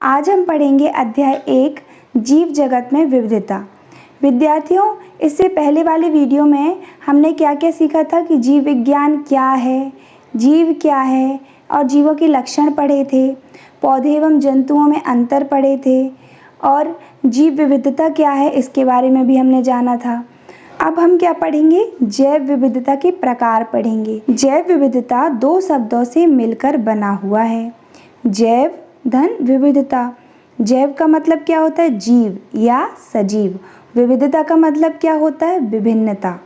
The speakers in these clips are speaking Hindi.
आज हम पढ़ेंगे अध्याय 1 जीव जगत में विविधता। विद्यार्थियों, इससे पहले वाले वीडियो में हमने क्या क्या सीखा था कि जीव विज्ञान क्या है, जीव क्या है और जीवों के लक्षण पढ़े थे, पौधे एवं जंतुओं में अंतर पढ़े थे और जीव विविधता क्या है इसके बारे में भी हमने जाना था। अब हम क्या पढ़ेंगे? जैव विविधता के प्रकार पढ़ेंगे। जैव विविधता दो शब्दों से मिलकर बना हुआ है, जैव धन विविधता। जैव का मतलब क्या होता है? जीव या सजीव। विविधता का मतलब क्या होता है? विभिन्नता।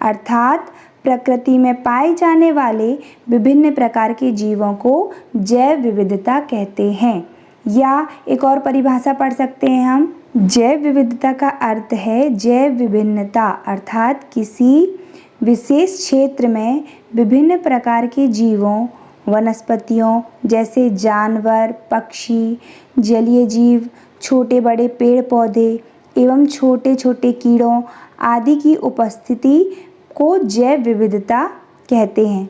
अर्थात प्रकृति में पाए जाने वाले विभिन्न प्रकार के जीवों को जैव विविधता कहते हैं। या एक और परिभाषा पढ़ सकते हैं हम, जैव विविधता का अर्थ है जैव विभिन्नता, अर्थात किसी विशेष क्षेत्र में विभिन्न प्रकार के जीवों, वनस्पतियों जैसे जानवर, पक्षी, जलीय जीव, छोटे बड़े पेड़ पौधे एवं छोटे छोटे कीड़ों आदि की उपस्थिति को जैव विविधता कहते हैं।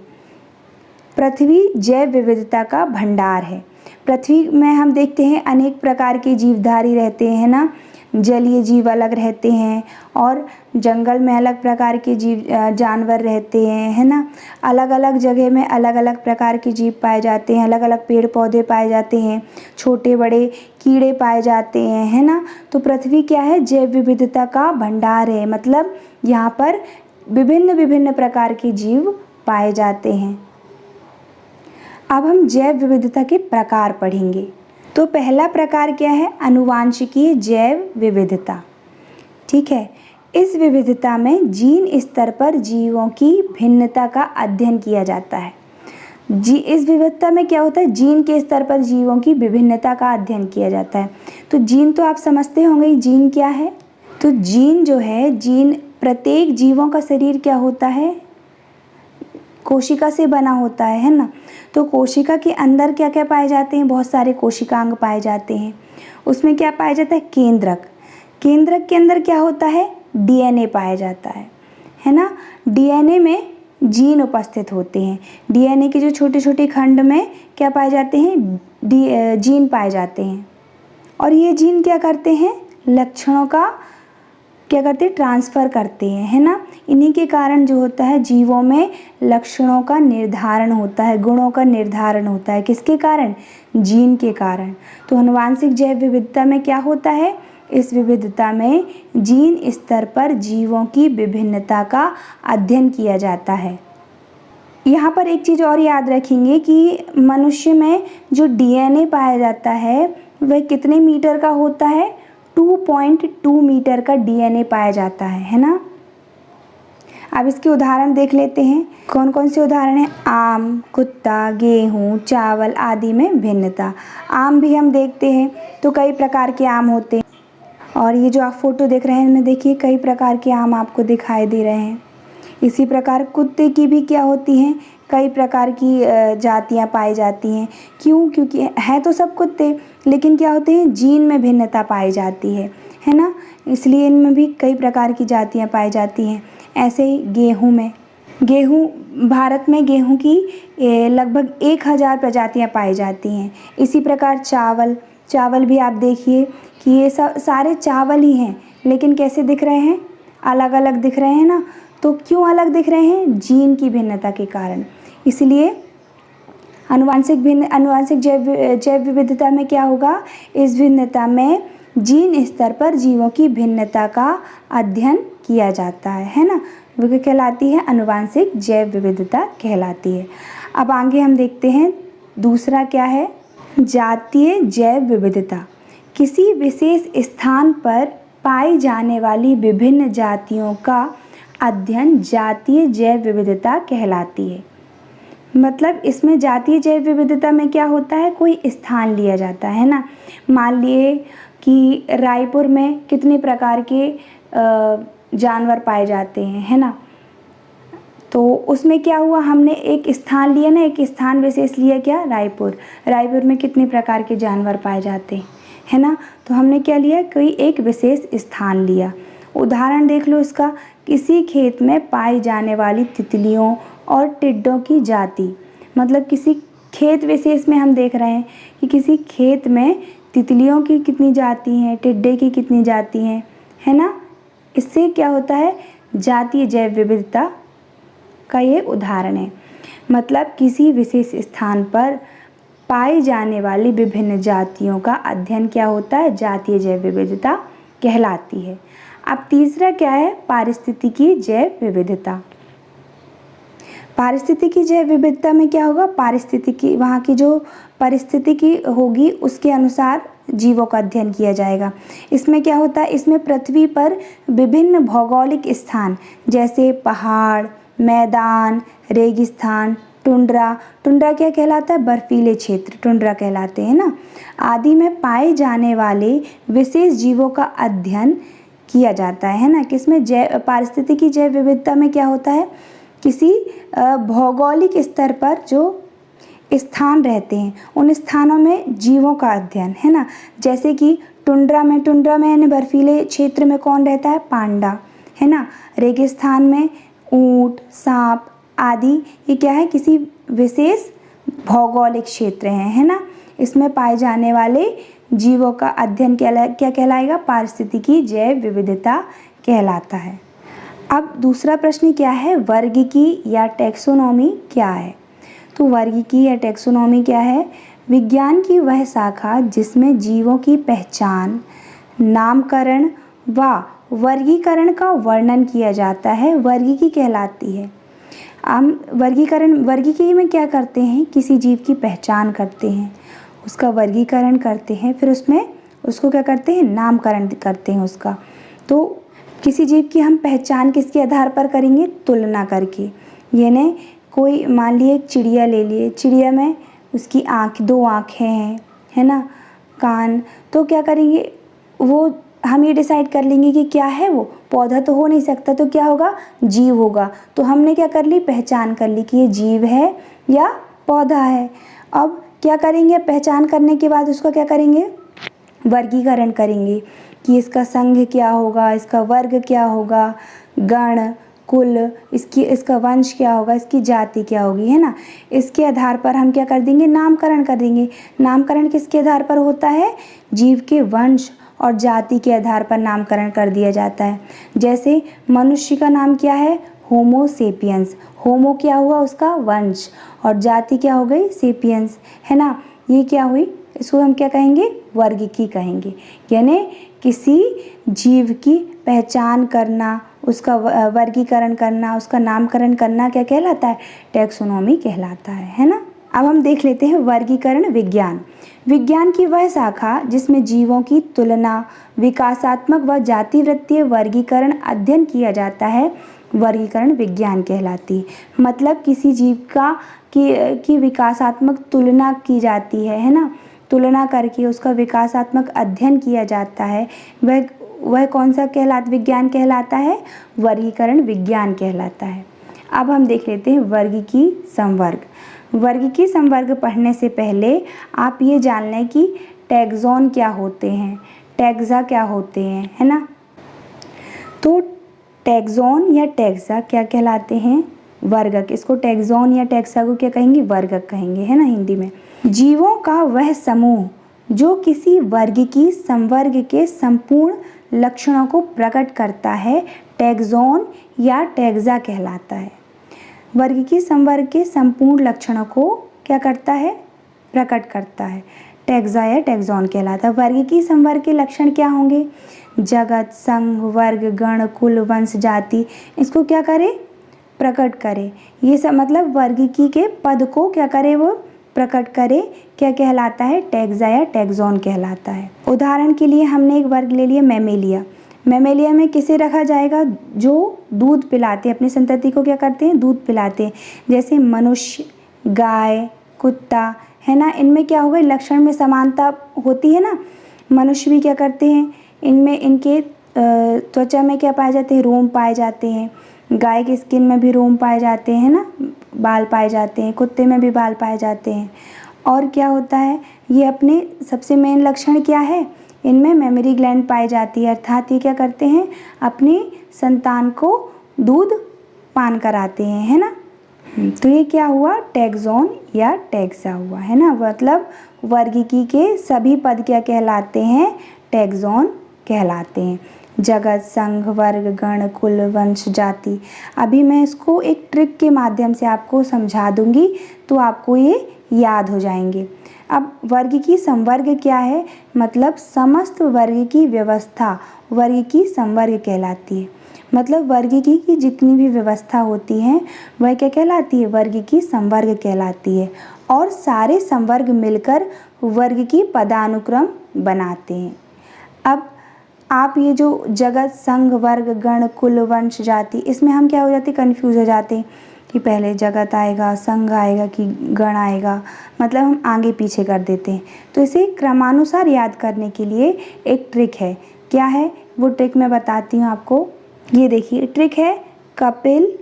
पृथ्वी जैव विविधता का भंडार है। पृथ्वी में हम देखते हैं अनेक प्रकार के जीवधारी रहते हैं ना, जलीय जीव अलग रहते हैं और जंगल में अलग प्रकार के जीव जानवर रहते हैं, है ना। अलग अलग जगह में अलग अलग प्रकार के जीव पाए जाते हैं, अलग अलग पेड़ पौधे पाए जाते हैं, छोटे बड़े कीड़े पाए जाते हैं, है ना। तो पृथ्वी क्या है? जैव विविधता का भंडार है, मतलब यहाँ पर विभिन्न विभिन्न प्रकार के जीव पाए जाते हैं। अब हम जैव विविधता के प्रकार पढ़ेंगे। तो पहला प्रकार क्या है? आनुवांशिकीय जैव विविधता। ठीक है, इस विविधता में जीन स्तर पर जीवों की भिन्नता का अध्ययन किया जाता है। इस विविधता में क्या होता है? जीन के स्तर पर जीवों की विभिन्नता का अध्ययन किया जाता है। तो जीन तो आप समझते होंगे, जीन क्या है? तो जीन जो है, जीन प्रत्येक जीवों का शरीर क्या होता है? कोशिका से बना होता है ना। तो कोशिका के अंदर क्या क्या पाए जाते हैं? बहुत सारे कोशिकांग पाए जाते हैं। उसमें क्या पाया जाता है? केंद्रक। केंद्रक के अंदर क्या होता है? डीएनए पाया जाता है ना। डीएनए में जीन उपस्थित होते हैं। डीएनए के जो छोटे छोटे खंड में क्या पाए जाते हैं? जीन पाए जाते हैं। और ये जीन क्या करते हैं? लक्षणों का क्या करते हैं? ट्रांसफ़र करते हैं, है ना। इन्हीं के कारण जो होता है जीवों में लक्षणों का निर्धारण होता है, गुणों का निर्धारण होता है। किसके कारण? जीन के कारण। तो आनुवांशिक जैव विविधता में क्या होता है? इस विविधता में जीन स्तर पर जीवों की विभिन्नता का अध्ययन किया जाता है। यहाँ पर एक चीज़ और याद रखेंगे कि मनुष्य में जो डीएनए पाया जाता है वह कितने मीटर का होता है? 2.2 मीटर का डीएनए पाया जाता है ना। अब इसके उदाहरण देख लेते हैं। कौन कौन से उदाहरण हैं? आम, कुत्ता, गेहूँ, चावल आदि में भिन्नता। आम भी हम देखते हैं तो कई प्रकार के आम होते हैं, और ये जो आप फोटो देख रहे हैं इनमें देखिए कई प्रकार के आम आपको दिखाई दे रहे हैं। इसी प्रकार कुत्ते की भी क्या होती हैं? कई प्रकार की जातियां पाई जाती हैं। क्यों? क्योंकि हैं तो सब कुत्ते, लेकिन क्या होते हैं? जीन में भिन्नता पाई जाती है ना। इसलिए इनमें भी कई प्रकार की जातियां पाई जाती हैं। ऐसे ही गेहूँ, भारत में गेहूँ की लगभग 1000 प्रजातियां पाई जाती हैं। इसी प्रकार चावल भी आप देखिए कि ये सब सारे चावल ही हैं, लेकिन कैसे दिख रहे हैं? अलग अलग दिख रहे हैं ना। तो क्यों अलग दिख रहे हैं? जीन की भिन्नता के कारण। इसलिए आनुवांशिक जैव विविधता में क्या होगा? इस भिन्नता में जीन स्तर पर जीवों की भिन्नता का अध्ययन किया जाता है ना। वह कहलाती है आनुवांशिक जैव विविधता कहलाती है। अब आगे हम देखते हैं दूसरा क्या है? जातीय जैव विविधता। किसी विशेष स्थान पर पाई जाने वाली विभिन्न जातियों का अध्ययन जातीय जैव विविधता कहलाती है। मतलब इसमें जातीय जैव विविधता में क्या होता है? कोई स्थान लिया जाता है ना। मान लिए कि रायपुर में कितने प्रकार के जानवर पाए जाते हैं, है ना। तो उसमें क्या हुआ? हमने एक स्थान लिया ना, एक स्थान विशेष लिया, क्या? रायपुर में कितने प्रकार के जानवर पाए जाते हैं, है ना। तो हमने क्या लिया? कोई एक विशेष स्थान लिया। उदाहरण देख लो इसका। किसी खेत में पाई जाने वाली तितलियों और टिड्डों की जाति। मतलब किसी खेत विशेष में हम देख रहे हैं कि किसी खेत में तितलियों की कितनी जाति हैं, टिड्डे की कितनी जाति हैं, है ना। इससे क्या होता है, जातीय जैव विविधता का ये उदाहरण है। मतलब किसी विशेष स्थान पर पाई जाने वाली विभिन्न जातियों का अध्ययन क्या होता है, जातीय जैव विविधता कहलाती है। अब तीसरा क्या है, पारिस्थितिकी जैव विविधता। पारिस्थितिकी जैव विविधता में क्या होगा, पारिस्थितिकी वहाँ की जो परिस्थितिकी होगी उसके अनुसार जीवों का अध्ययन किया जाएगा। इसमें क्या होता है, इसमें पृथ्वी पर विभिन्न भौगोलिक स्थान जैसे पहाड़, मैदान, रेगिस्तान, टुंड्रा, टुंड्रा क्या कहलाता है, बर्फीले क्षेत्र टुंड्रा कहलाते हैं ना, आदि में पाए जाने वाले विशेष जीवों का अध्ययन किया जाता है ना। किसमें, जैव पारिस्थितिकी जैव विविधता में क्या होता है, किसी भौगोलिक स्तर पर जो स्थान रहते हैं उन स्थानों में जीवों का अध्ययन, है ना। जैसे कि टुंड्रा में यानी बर्फीले क्षेत्र में कौन रहता है, पांडा, है ना। रेगिस्तान में ऊंट, सांप आदि, ये क्या है, किसी विशेष भौगोलिक क्षेत्र है ना। इसमें पाए जाने वाले जीवों का अध्ययन क्या कहलाएगा, पारिस्थितिकी जैव विविधता कहलाता है। अब दूसरा प्रश्न क्या है, वर्गीकी या टैक्सोनॉमी क्या है। तो वर्गीकी या टैक्सोनॉमी क्या है, विज्ञान की वह शाखा जिसमें जीवों की पहचान, नामकरण व वर्गीकरण का वर्णन किया जाता है, वर्गीकी कहलाती है। हम वर्गीकी में क्या करते हैं, किसी जीव की पहचान करते हैं, उसका वर्गीकरण करते हैं, फिर उसको क्या करते हैं, नामकरण करते हैं उसका। तो किसी जीव की हम पहचान किसके आधार पर करेंगे, तुलना करके। यानी कोई मान लिए एक चिड़िया ले लिए, चिड़िया में उसकी दो आँखें हैं, है ना, कान, तो क्या करेंगे, वो हम ये डिसाइड कर लेंगे कि क्या है, वो पौधा तो हो नहीं सकता, तो क्या होगा, जीव होगा। तो हमने क्या कर ली, पहचान कर ली कि ये जीव है या पौधा है। अब क्या करेंगे, पहचान करने के बाद उसका क्या करेंगे, वर्गीकरण करेंगे कि इसका संघ क्या होगा, इसका वर्ग क्या होगा, गण, कुल, इसका वंश क्या होगा, इसकी जाति क्या होगी, है ना। इसके आधार पर हम क्या कर देंगे, नामकरण कर देंगे। नामकरण किसके आधार पर होता है, जीव के वंश और जाति के आधार पर नामकरण कर दिया जाता है। जैसे मनुष्य का नाम क्या है, होमो सेपियंस, होमो क्या हुआ, उसका वंश, और जाति क्या हो गई, सेपियंस, है ना। ये क्या हुई, इसको हम क्या कहेंगे, वर्गीकी कहेंगे। यानी किसी जीव की पहचान करना, उसका वर्गीकरण करना, उसका नामकरण करना क्या कहलाता है, टैक्सोनॉमी कहलाता है ना। अब हम देख लेते हैं वर्गीकरण विज्ञान। विज्ञान की वह शाखा जिसमें जीवों की तुलना, विकासात्मक व जातिवृत्तीय वर्गीकरण अध्ययन किया जाता है, वर्गीकरण विज्ञान कहलाती है। मतलब किसी जीव की विकासात्मक तुलना की जाती है ना, तुलना करके उसका विकासात्मक अध्ययन किया जाता है, वह कौन सा विज्ञान कहलाता है, वर्गीकरण विज्ञान कहलाता है। अब हम देख लेते हैं वर्गीकी संवर्ग। वर्गीकी संवर्ग पढ़ने से पहले आप ये जान लें कि टैक्सॉन क्या होते हैं, टैक्सा क्या होते हैं, है ना। तो टैक्सॉन या टैक्सा क्या कहलाते हैं, वर्गक। इसको टैक्सॉन या टैक्सा को क्या कहेंगे, वर्गक कहेंगे, है ना हिंदी में। जीवों का वह समूह जो किसी वर्गीकी संवर्ग के संपूर्ण लक्षणों को प्रकट करता है, टैक्सॉन या टैक्सा कहलाता है। वर्गीकी संवर्ग के संपूर्ण लक्षणों को क्या करता है, प्रकट करता है, टैक्सा या टैक्सॉन कहलाता है। वर्गीकी संवर्ग के लक्षण क्या होंगे, जगत, संघ, वर्ग, गण, कुल, वंश, जाति, इसको क्या करे, प्रकट करे। ये सब मतलब वर्गीकी के पद को क्या करे, वो प्रकट करे, क्या कहलाता है, टैक्सा या टैक्सॉन कहलाता है। उदाहरण के लिए हमने एक वर्ग ले लिया मैमेलिया। मैमेलिया में किसे रखा जाएगा, जो दूध पिलाते हैं, अपनी संतति को क्या करते हैं, दूध पिलाते हैं। जैसे मनुष्य, गाय, कुत्ता, है ना, इनमें क्या होगा, लक्षण में समानता होती है ना। मनुष्य भी क्या करते हैं, इनमें इनके त्वचा में क्या पाए जाते हैं, रोम पाए जाते हैं। गाय की स्किन में भी रोम पाए जाते हैं ना, बाल पाए जाते हैं। कुत्ते में भी बाल पाए जाते हैं। और क्या होता है, ये अपने सबसे मेन लक्षण क्या है, इनमें मेमोरी ग्लैंड पाई जाती है, अर्थात ये क्या करते हैं, अपनी संतान को दूध पान कराते हैं, है ना। तो ये क्या हुआ, टैक्सॉन या टैक्सा हुआ, है ना। मतलब वर्गीकी के सभी पद क्या कहलाते हैं, टैक्सॉन कहलाते हैं। जगत, संघ, वर्ग, गण, कुल, वंश, जाति। अभी मैं इसको एक ट्रिक के माध्यम से आपको समझा दूंगी तो आपको ये याद हो जाएंगे। अब वर्गीकी संवर्ग क्या है, मतलब समस्त वर्ग की व्यवस्था वर्गीकी संवर्ग कहलाती है। मतलब वर्गीकी की जितनी भी व्यवस्था होती है वह क्या कहलाती है, वर्गीकी संवर्ग कहलाती है। और सारे संवर्ग मिलकर वर्ग की पदानुक्रम बनाते हैं। अब आप ये जो जगत, संघ, वर्ग, गण, कुल, वंश, जाति, इसमें हम क्या हो जाते, कंफ्यूज हो जाते हैं कि पहले जगत आएगा, संघ आएगा कि गण आएगा, मतलब हम आगे पीछे कर देते हैं। तो इसे क्रमानुसार याद करने के लिए एक ट्रिक है। क्या है वो ट्रिक, मैं बताती हूँ आपको। ये देखिए ट्रिक है, कपिल,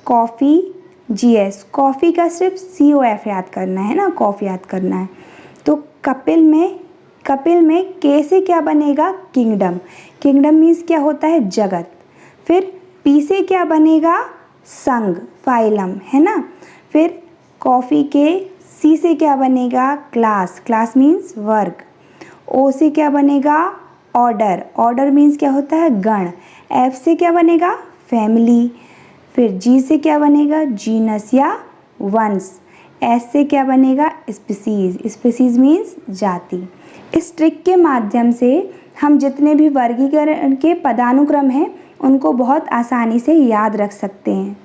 कॉफ़ी, जीएस। कॉफ़ी का सिर्फ COF याद करना है ना, कॉफ़ी याद करना है। तो कपिल में के से क्या बनेगा, किंगडम। किंगडम मीन्स क्या होता है, जगत। फिर पी से क्या बनेगा, संघ, फाइलम, है ना। फिर कॉफ़ी के सी से क्या बनेगा, क्लास। क्लास मीन्स वर्ग। ओ से क्या बनेगा, ऑर्डर। ऑर्डर मीन्स क्या होता है, गण। एफ से क्या बनेगा, फैमिली। फिर जी से क्या बनेगा, जीनस या वंश। एस से क्या बनेगा, स्पीसीज। स्पीसीज मीन्स जाति। इस ट्रिक के माध्यम से हम जितने भी वर्गीकरण के पदानुक्रम हैं उनको बहुत आसानी से याद रख सकते हैं,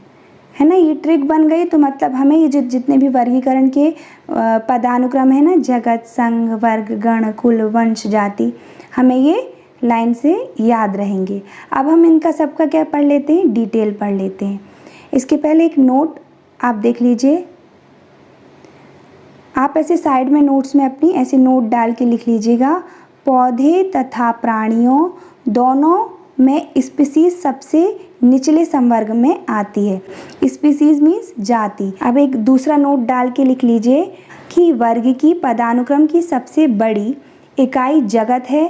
है ना। ये ट्रिक बन गई तो मतलब हमें ये जितने भी वर्गीकरण के पदानुक्रम है ना, जगत, संघ, वर्ग, गण, कुल, वंश, जाति, हमें ये लाइन से याद रहेंगे। अब हम इनका सबका क्या पढ़ लेते हैं, डिटेल पढ़ लेते हैं। इसके पहले एक नोट आप देख लीजिए। आप ऐसे साइड में नोट्स में अपनी ऐसे नोट डाल के लिख लीजिएगा, पौधे तथा प्राणियों दोनों में स्पीसीज सबसे निचले संवर्ग में आती है। स्पीसीज मीन्स जाति। अब एक दूसरा नोट डाल के लिख लीजिए कि वर्ग की पदानुक्रम की सबसे बड़ी इकाई जगत है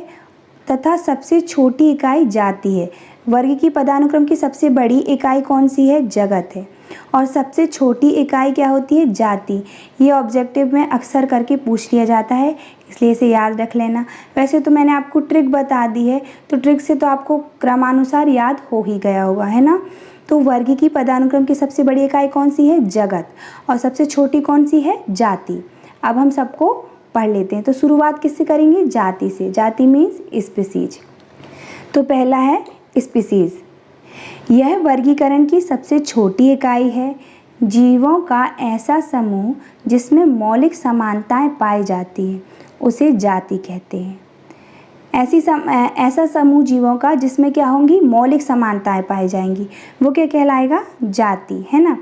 तथा सबसे छोटी इकाई जाति है। वर्ग की पदानुक्रम की सबसे बड़ी इकाई कौन सी है, जगत है। और सबसे छोटी इकाई क्या होती है, जाति। ये ऑब्जेक्टिव में अक्सर करके पूछ लिया जाता है, इसलिए इसे याद रख लेना। वैसे तो मैंने आपको ट्रिक बता दी है, तो ट्रिक से तो आपको क्रमानुसार याद हो ही गया होगा, है ना। तो वर्ग की पदानुक्रम की सबसे बड़ी इकाई कौन सी है, जगत। और सबसे छोटी कौन सी है, जाति। अब हम सबको पढ़ लेते हैं। तो शुरुआत किससे करेंगे, जाति से। जाति मीन्स स्पीसीज। तो पहला है स्पीसीज। यह वर्गीकरण की सबसे छोटी इकाई है। जीवों का ऐसा समूह जिसमें मौलिक समानताएं पाई जाती हैं उसे जाति कहते हैं। ऐसा समूह जीवों का जिसमें क्या होंगी, मौलिक समानताएं पाई जाएंगी, वो क्या कहलाएगा, जाति, है ना।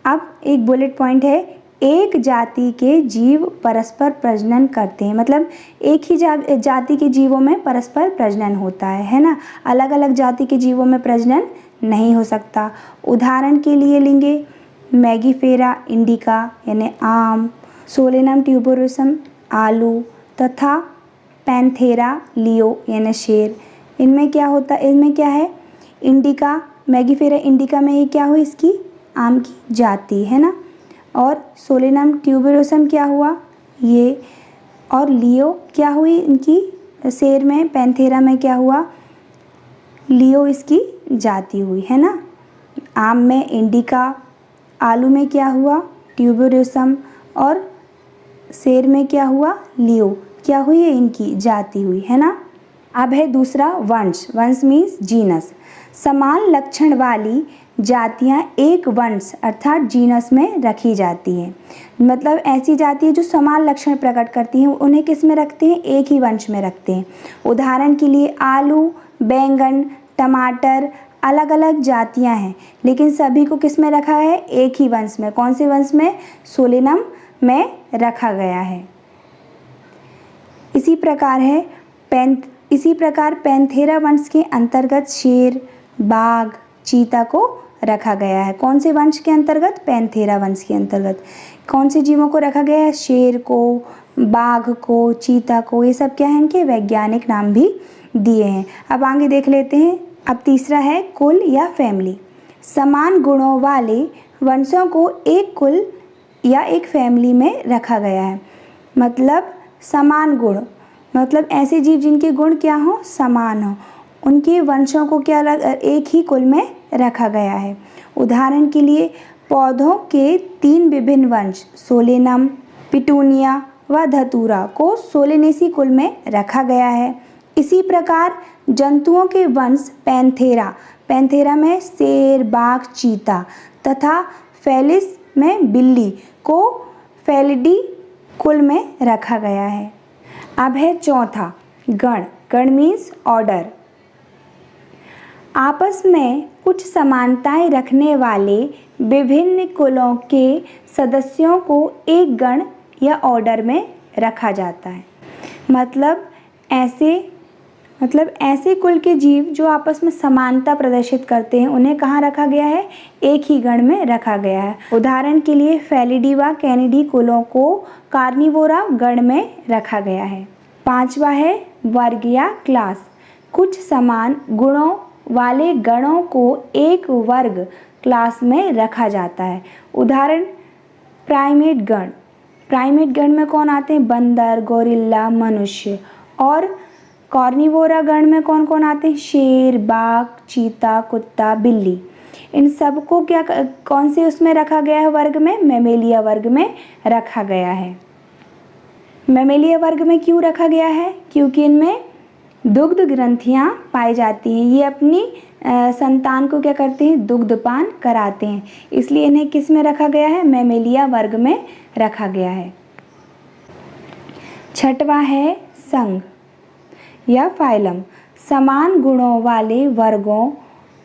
अब एक बुलेट पॉइंट है, एक जाति के जीव परस्पर प्रजनन करते हैं। मतलब एक ही जाति के जीवों में परस्पर प्रजनन होता है ना। अलग अलग जाति के जीवों में प्रजनन नहीं हो सकता। उदाहरण के लिए लेंगे मैगीफेरा इंडिका यानी आम, सोलेनम ट्यूबरोसम आलू तथा पैंथेरा लियो यानी शेर। इनमें क्या होता है, इनमें क्या है, इंडिका, मैगीफेरा इंडिका में ये क्या हुई, इसकी आम की जाति, है ना। और सोलेनम ट्यूबरोसम क्या हुआ, ये। और लियो क्या हुई इनकी, शेर में। पैंथेरा में क्या हुआ, लियो इसकी जाति हुई, है ना। आम में इंडिका, आलू में क्या हुआ, ट्यूबरोसम, और शेर में क्या हुआ, लियो, क्या हुई है, इनकी जाति हुई, है ना। अब है दूसरा वंश। वंश मीन्स जीनस। समान लक्षण वाली जातियां एक वंश अर्थात जीनस में रखी जाती हैं। मतलब ऐसी जाति है जो समान लक्षण प्रकट करती हैं, उन्हें किस में रखते हैं, एक ही वंश में रखते हैं। उदाहरण के लिए आलू, बैंगन, टमाटर अलग अलग जातियां हैं, लेकिन सभी को किस में रखा है, एक ही वंश में। कौन से वंश में, सोलेनम में रखा गया है। इसी प्रकार पैंथेरा वंश के अंतर्गत शेर, बाघ, चीता को रखा गया है। कौन से वंश के अंतर्गत, पैंथेरा वंश के अंतर्गत। कौन से जीवों को रखा गया है, शेर को, बाघ को, चीता को। ये सब क्या है, इनके वैज्ञानिक नाम भी दिए हैं। अब आगे देख लेते हैं। अब तीसरा है कुल या फैमिली। समान गुणों वाले वंशों को एक कुल या एक फैमिली में रखा गया है। मतलब समान गुण, मतलब ऐसे जीव जिनके गुण क्या हो, समान हो, उनके वंशों को क्या एक ही कुल में रखा गया है। उदाहरण के लिए पौधों के 3 विभिन्न वंश सोलेनम, पिटूनिया व धतूरा को सोलेनेसी कुल में रखा गया है। इसी प्रकार जंतुओं के वंश पैंथेरा में शेर, बाघ, चीता तथा फेलिस में बिल्ली को फेलिडी कुल में रखा गया है। अब है चौथा गण मीन्स ऑर्डर। आपस में कुछ समानताएं रखने वाले विभिन्न कुलों के सदस्यों को एक गण या ऑर्डर में रखा जाता है। मतलब ऐसे कुल के जीव जो आपस में समानता प्रदर्शित करते हैं उन्हें कहाँ रखा गया है, एक ही गण में रखा गया है। उदाहरण के लिए फेलिडी व कैनिडी कुलों को कार्निवोरा गण में रखा गया है। 5वां है वर्ग या क्लास। कुछ समान गुणों वाले गणों को एक वर्ग क्लास में रखा जाता है। उदाहरण प्राइमेट गण में कौन आते हैं, बंदर, गोरिल्ला, मनुष्य। और कार्निवोरा गण में कौन कौन आते हैं, शेर, बाघ, चीता, कुत्ता, बिल्ली। इन सबको कौन से उसमें रखा गया है, वर्ग में, मैमेलिया वर्ग में रखा गया है। मैमेलिया वर्ग में क्यों रखा गया है, क्योंकि इनमें दुग्ध ग्रंथियां पाई जाती हैं। ये अपनी संतान को क्या करते हैं, दुग्धपान कराते हैं, इसलिए इन्हें किस में रखा गया है, मैमेलिया वर्ग में रखा गया है। 6वां है संघ या फाइलम। समान गुणों वाले वर्गों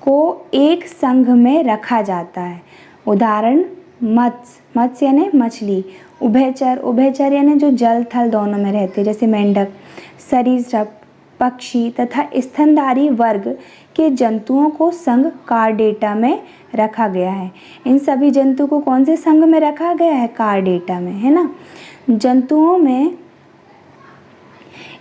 को एक संघ में रखा जाता है। उदाहरण मत्स्य यानी मछली, उभयचर यानी जो जल थल दोनों में रहते हैं, जैसे मेंढक, सरीसृप, पक्षी तथा स्तनधारी वर्ग के जंतुओं को संघ कार्डेटा में रखा गया है। इन सभी जंतु को कौन से संघ में रखा गया है, कार्डेटा में, है ना।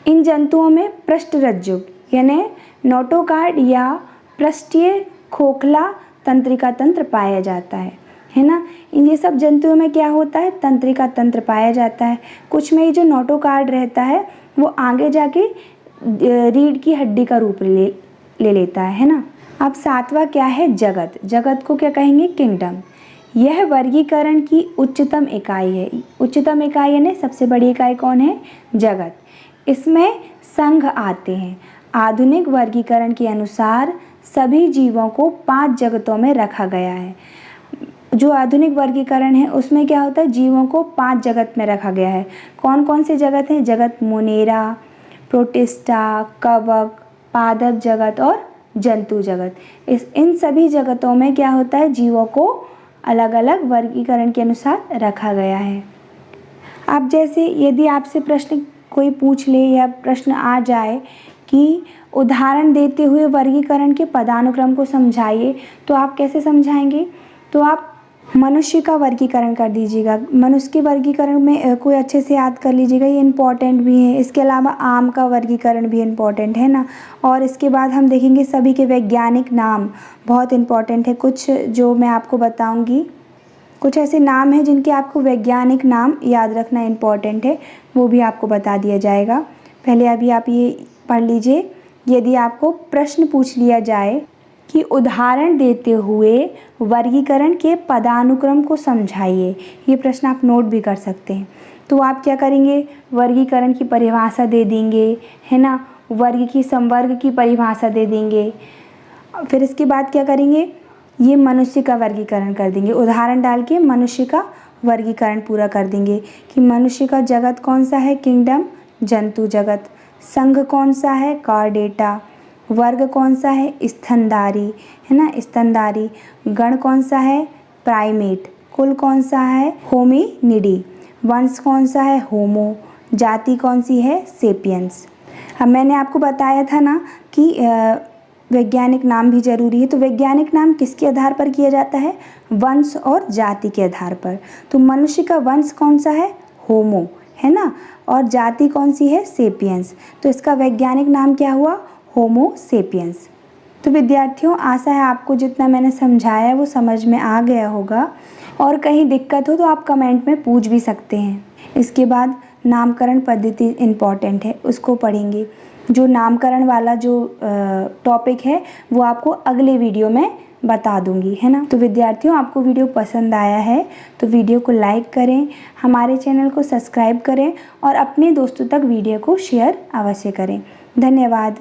इन जंतुओं में पृष्ठरज्जुक यानी नोटोकार्ड या पृष्ठीय खोखला तंत्रिका तंत्र पाया जाता है ना। ये सब जंतुओं में क्या होता है, तंत्रिका तंत्र पाया जाता है। कुछ में ये जो नोटोकार्ड रहता है वो आगे जाके रीढ़ की हड्डी का रूप ले लेता है ना। अब 7वां क्या है, जगत को क्या कहेंगे, किंगडम। यह वर्गीकरण की उच्चतम इकाई है। उच्चतम इकाई यानी सबसे बड़ी इकाई कौन है, जगत। इसमें संघ आते हैं। आधुनिक वर्गीकरण के अनुसार सभी जीवों को 5 जगतों में रखा गया है। जो आधुनिक वर्गीकरण है उसमें क्या होता है, जीवों को 5 जगत में रखा गया है। कौन कौन से जगत हैं, जगत मोनेरा, प्रोटिस्टा, कवक, पादप जगत और जंतु जगत। इन सभी जगतों में क्या होता है, जीवों को अलग अलग वर्गीकरण के अनुसार रखा गया है। अब जैसे यदि आपसे प्रश्न कोई पूछ ले या प्रश्न आ जाए कि उदाहरण देते हुए वर्गीकरण के पदानुक्रम को समझाइए, तो आप कैसे समझाएंगे, तो आप मनुष्य का वर्गीकरण कर दीजिएगा। मनुष्य के वर्गीकरण में कोई अच्छे से याद कर लीजिएगा, ये इम्पॉर्टेंट भी है। इसके अलावा आम का वर्गीकरण भी इम्पॉर्टेंट है ना। और इसके बाद हम देखेंगे सभी के वैज्ञानिक नाम बहुत इम्पॉर्टेंट है। कुछ जो मैं आपको बताऊंगी, कुछ ऐसे नाम हैं जिनके आपको वैज्ञानिक नाम याद रखना इम्पॉर्टेंट है, वो भी आपको बता दिया जाएगा। पहले अभी आप ये पढ़ लीजिए। यदि आपको प्रश्न पूछ लिया जाए कि उदाहरण देते हुए वर्गीकरण के पदानुक्रम को समझाइए, ये प्रश्न आप नोट भी कर सकते हैं। तो आप क्या करेंगे, वर्गीकरण की परिभाषा दे देंगे, है ना, वर्ग की संवर्ग की परिभाषा दे देंगे। फिर इसके बाद क्या करेंगे, ये मनुष्य का वर्गीकरण कर देंगे। उदाहरण डाल के मनुष्य का वर्गीकरण पूरा कर देंगे कि मनुष्य का जगत कौन सा है, किंगडम, जंतु जगत। संघ कौन सा है, कार्डेटा। वर्ग कौन सा है, स्तनधारी, है ना, स्तनधारी। गण कौन सा है, प्राइमेट। कुल कौन सा है, होमिनिडी। वंश कौन सा है, होमो। जाति कौन सी है, सेपियंस। अब मैंने आपको बताया था ना कि वैज्ञानिक नाम भी जरूरी है। तो वैज्ञानिक नाम किसके आधार पर किया जाता है, वंश और जाति के आधार पर। तो मनुष्य का वंश कौन सा है, होमो, है ना, और जाति कौन सी है, सेपियंस। तो इसका वैज्ञानिक नाम क्या हुआ, होमो सेपियंस। तो विद्यार्थियों, आशा है आपको जितना मैंने समझाया वो समझ में आ गया होगा, और कहीं दिक्कत हो तो आप कमेंट में पूछ भी सकते हैं। इसके बाद नामकरण पद्धति इम्पॉर्टेंट है, उसको पढ़ेंगे। जो नामकरण वाला जो टॉपिक है वो आपको अगले वीडियो में बता दूंगी, है ना। तो विद्यार्थियों, आपको वीडियो पसंद आया है तो वीडियो को लाइक करें, हमारे चैनल को सब्सक्राइब करें और अपने दोस्तों तक वीडियो को शेयर अवश्य करें। धन्यवाद।